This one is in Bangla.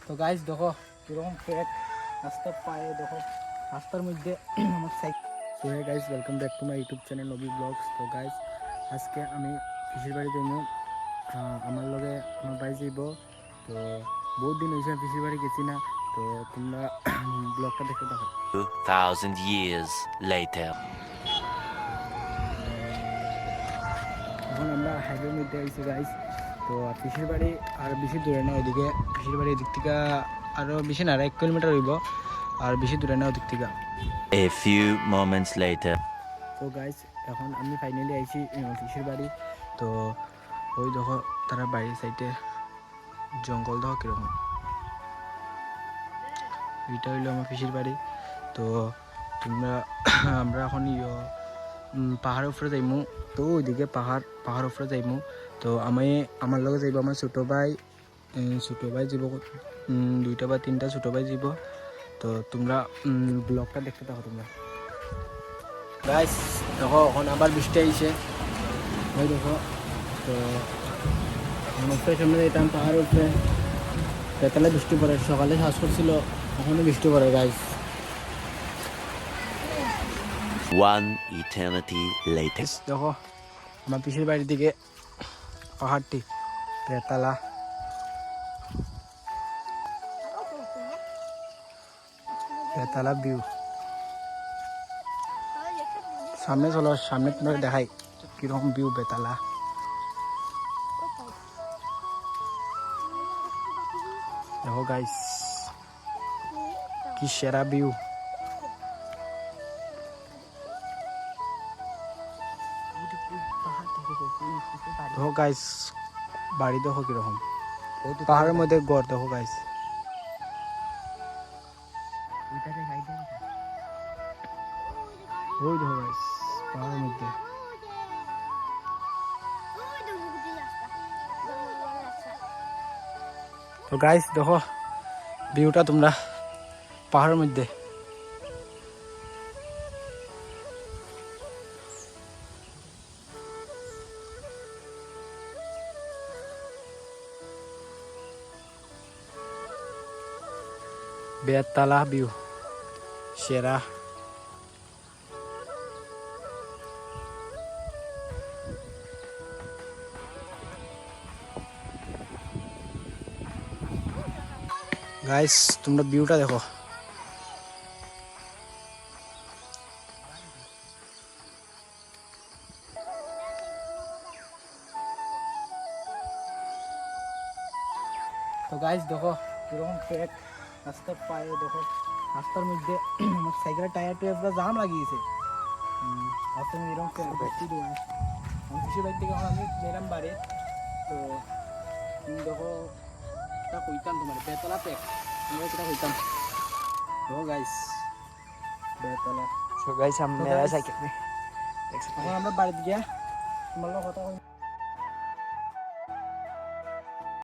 তো গাইজ দেখো কিরকম ট্র্যাক রাস্তা পায়ে দেখো রাস্তার মধ্যে আমার cycle. So hey guys welcome back to my YouTube channel Nabi vlogs. তো গাইজ আজকে আমি পিসির বাড়ি যাইব, আমার লগে আমার বাড়ি যাইব। তো বহুত দিন হয়েছে পিসির বাড়ি গেছি না, তো তোমরা ব্লগটা দেখতে থাকো। 2000 years later. এখন আমরা হাইওয়ের মধ্যে আইছি গাইজ। তো পিসির বাড়ি আর বেশি দূরে না, ওইদিকে পিসির বাড়ি এদিক থেকে আরও বেশি না, 1 কিলোমিটার হইব, আর বেশি দূরে না ওদিক থেকে। A few moments later. তো গাইজ এখন আমি ফাইনালি আইছি পিসির বাড়ি। তো ওই দেখো তারা বাড়ির সাইডে জঙ্গল দেখো কীরকম। এইটা হইলো আমার পিসির বাড়ি। তো তোমরা আমরা এখন পাহাড়ের উপরে যাইমু। তো ওইদিকে পাহাড়ের উপরে যাইমু। তো আমার লগে যাইব আমার ছোটো ভাই যাব, 2টা বা 3টা ছোটো ভাই যাব। তো তোমরা ব্লগটা দেখতে থাকো তোমরা। গাইস দেখো এখন আবার বৃষ্টি আইছে, ওই দেখো। তো উপরে সামনে যেতাম পাহাড়ের উপরে, বেতালে বৃষ্টি পড়ে, সকালে শ্বাস করছিল, এখনও বৃষ্টি পড়ে গাইস। One eternity later. দেখো আমার পিসির বাড়ির দিকে পাহাড়টি বেতালা। বেতালা ভিউ সামনে চলো, সামনে তোমাকে দেখাই কিরকম ভিউ বেতালা। দেখো গাইস কি সেরা ভিউ। দেখো গাইস বাড়ি দেখো কিরকম, পাহাড়ের মধ্যে ঘর দেখো গাইস। ওই দেখো গাইস পাহাড়ের মধ্যে। তো গাইস দেখো ভিউটা তোমরা পাহাড়ের মধ্যে। বেতালা ভিউ সেরা। গাইস তোমরা ভিউটা দেখো। তো গাইস দেখো কিরকম ট্র্যাক রাস্তার পায়ে দেখো, রাস্তার মধ্যে আমার সাইকেলের টায়ার টুয়ার পুরো জাম লাগিয়েছে। রাস্তার মধ্যে এরকম ভর্তি দেওয়া। আমার পিসির বাড়ি থেকে এখন আমি গেলাম বাড়ি। তো দেখো এটা কইতাম তোমার বেতলা প্যাক, আমরা এটা কইতাম। দেখো গাইস বেতলা। So guys, हम मेरा साइकिल में এখন আমরা বাড়িতে গিয়া তোমার কথা